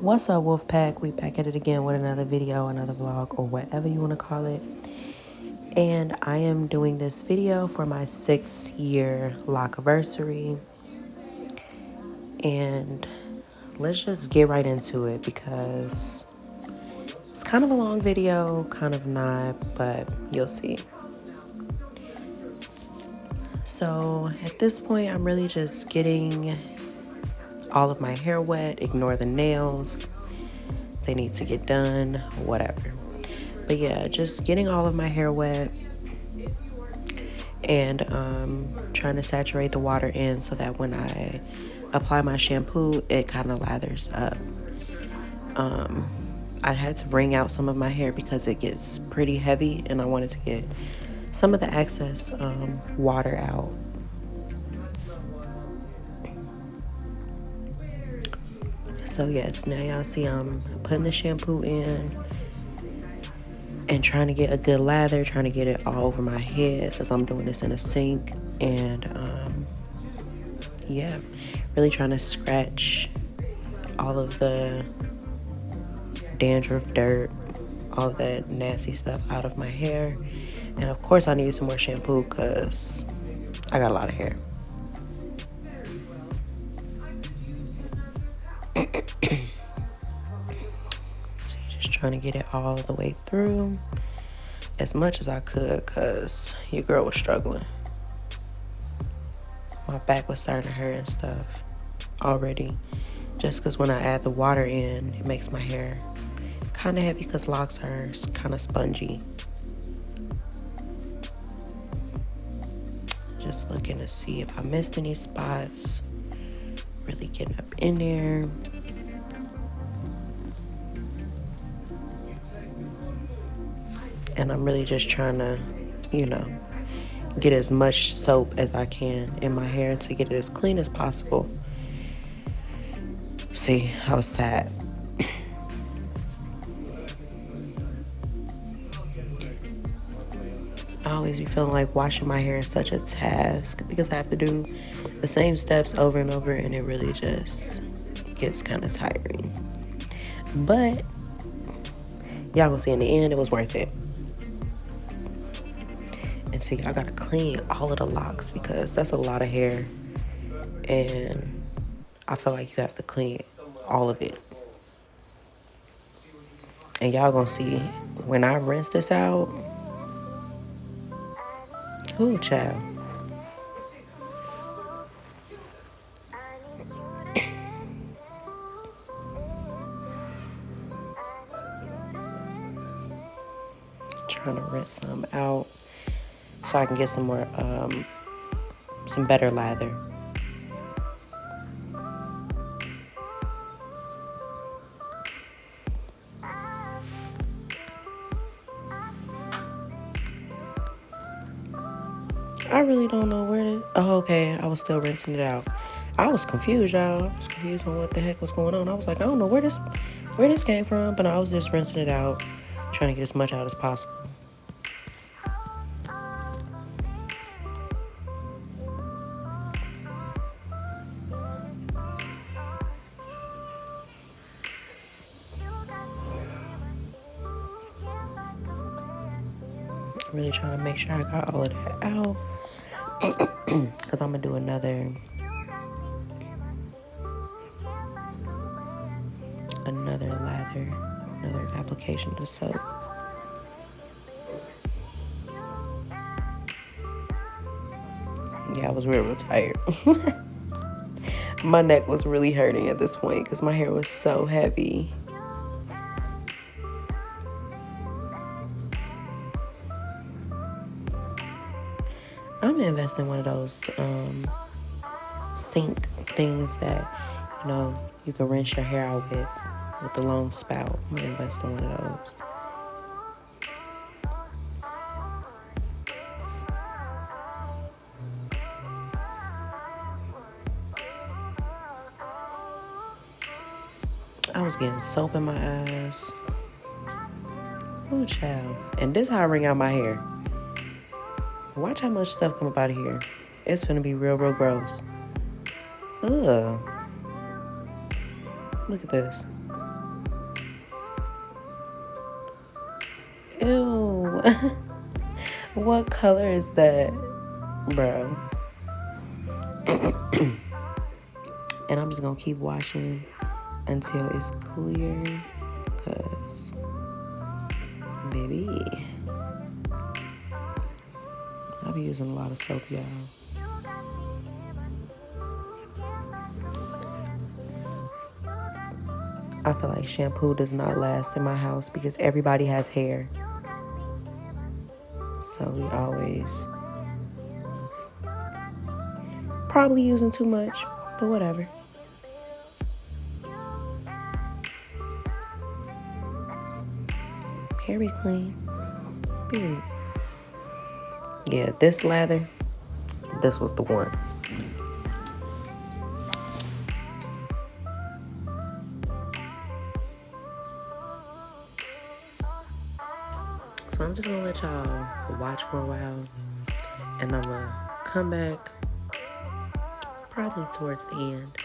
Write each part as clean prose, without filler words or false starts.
What's up, Wolfpack? We back at it again with another video, another vlog, or whatever you want to call it. And I am doing this video for my 6-year lock anniversary. And let's just get right into it because it's kind of a long video, kind of not, but you'll see. So at this point, I'm really just getting all of my hair wet. Ignore the nails. They need to get done, whatever. But yeah, just getting all of my hair wet and trying to saturate the water in so that when I apply my shampoo, it kind of lathers up. I had to wring out some of my hair because it gets pretty heavy and I wanted to get some of the excess water out. So yes, now y'all see I'm putting the shampoo in and trying to get a good lather, trying to get it all over my head since I'm doing this in a sink. And yeah, really trying to scratch all of the dandruff, dirt, all of that nasty stuff out of my hair. And of course I needed some more shampoo because I got a lot of hair. So just trying to get it all the way through as much as I could because your girl was struggling. My back was starting to hurt and stuff already, just because when I add the water in, it makes my hair kind of heavy because locks are kind of spongy. Just looking to see if I missed any spots. Really getting up in there. And I'm really just trying to, get as much soap as I can in my hair to get it as clean as possible. See, I was sad. I always be feeling like washing my hair is such a task because I have to do the same steps over and over, and it really just gets kind of tiring. But y'all gonna see in the end, it was worth it. And see, I gotta clean all of the locks because that's a lot of hair, and I feel like you have to clean all of it. And y'all gonna see when I rinse this out. Ooh, child. Trying to rinse some out so I can get some more, some better lather. I really don't know where to... Oh, okay. I was still rinsing it out. I was confused, y'all. I was confused on what the heck was going on. I was like, I don't know where this came from, but I was just rinsing it out, trying to get as much out as possible. Really trying to make sure I got all of that out because I'm gonna do another lather, another application of soap. Yeah, I was real tired. My neck was really hurting at this point because my hair was so heavy. I'm gonna invest in one of those sink things that, you can rinse your hair out with the long spout. I'm gonna invest in one of those. I was getting soap in my eyes. Oh, child. And this is how I wring out my hair. Watch how much stuff come up out of here. It's gonna be real, real gross. Ugh. Look at this. What color is that, bro? And I'm just gonna keep washing until it's clear, cause baby, I'll be using a lot of soap, y'all. I feel like shampoo does not last in my house because everybody has hair. So we always probably using too much, but whatever. Hair be clean. Period. Yeah, this lather, this was the one. So I'm just gonna let y'all watch for a while, and I'm gonna come back probably towards the end.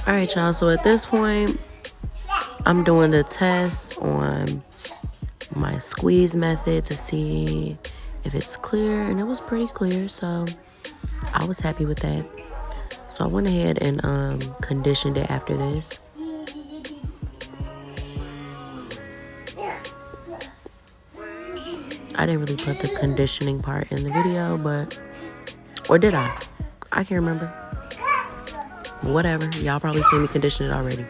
All right, y'all. So at this point, I'm doing the test on my squeeze method to see if it's clear, and it was pretty clear, so I was happy with that. So I went ahead and conditioned it after this. I didn't really put the conditioning part in the video, or did I? I can't remember. Whatever, y'all probably seen me condition it already.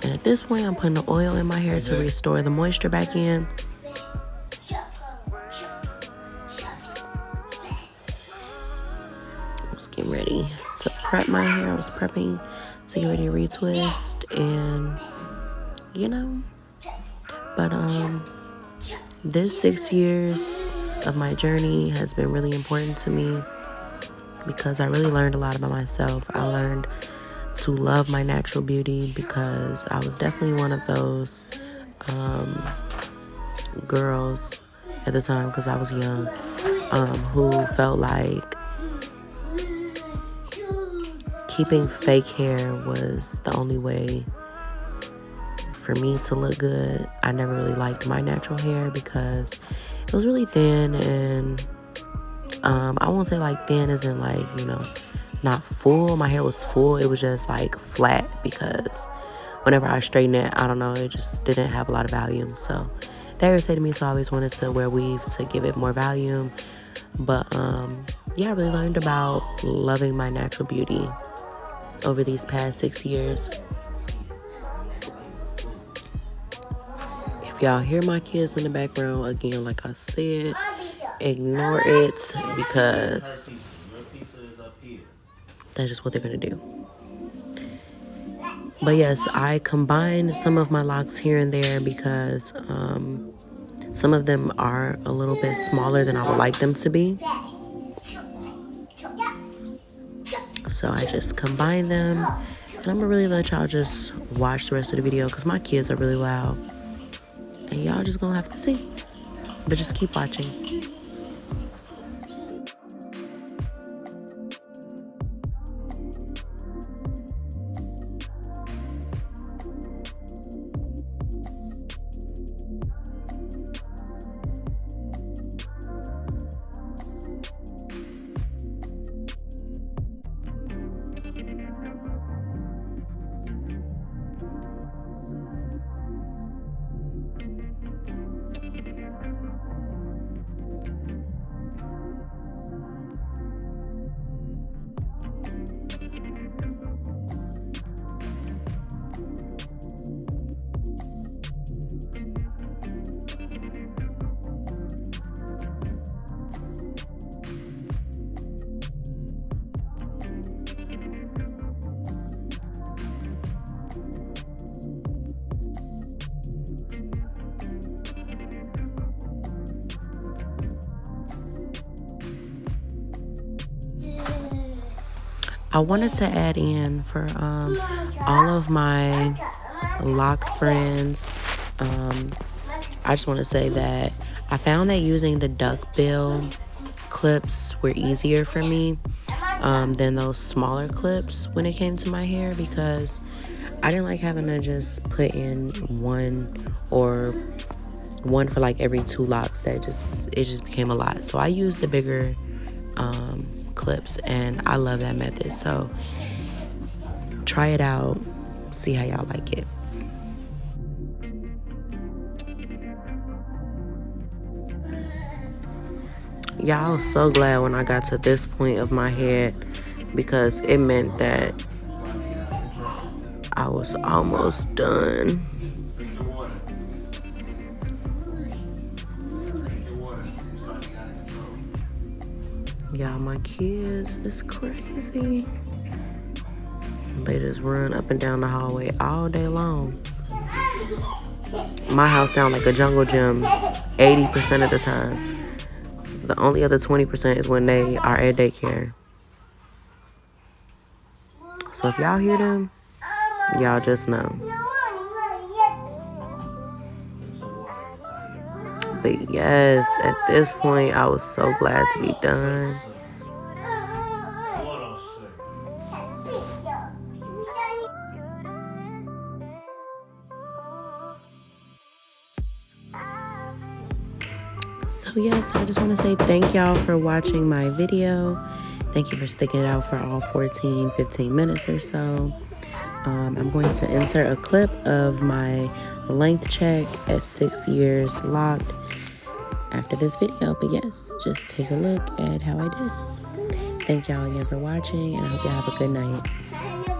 And at this point, I'm putting the oil in my hair to restore the moisture back in. I was getting ready to prep my hair. I was prepping to get ready to retwist, and but this 6 years of my journey has been really important to me because I really learned a lot about myself. I learned to love my natural beauty because I was definitely one of those girls at the time, because I was young, who felt like keeping fake hair was the only way for me to look good. I never really liked my natural hair because it was really thin, and I won't say like thin as in like, not full. My hair was full. It was just like flat because whenever I straightened it, I don't know, it just didn't have a lot of volume. So that irritated me, so I always wanted to wear weave to give it more volume. But yeah, I really learned about loving my natural beauty over these past 6 years. If If y'all hear my kids in the background, again, like I said, ignore it because that's just what they're gonna do. But yes, I combine some of my locks here and there because some of them are a little bit smaller than I would like them to be. So I just combine them, and I'm gonna really let y'all just watch the rest of the video because my kids are really loud, and y'all just gonna have to see. But just keep watching. I wanted to add in for all of my locked friends, I just want to say that I found that using the duckbill clips were easier for me than those smaller clips when it came to my hair, because I didn't like having to just put in one for like every 2 locks. It just became a lot. So I used the bigger clips, and I love that method. So try it out, see how y'all like it. Y'all, I was so glad when I got to this point of my head, because it meant that I was almost done. Y'all, my kids is crazy. They just run up and down the hallway all day long. My house sounds like a jungle gym 80% of the time. The only other 20% is when they are at daycare. So if y'all hear them, y'all just know. But yes, at this point, I was so glad to be done. So yes, I just want to say thank y'all for watching my video. Thank you for sticking it out for all 15 minutes or so. I'm going to insert a clip of my length check at 6 years locked after this video. But yes, just take a look at how I did. Thank y'all again for watching, and I hope y'all have a good night.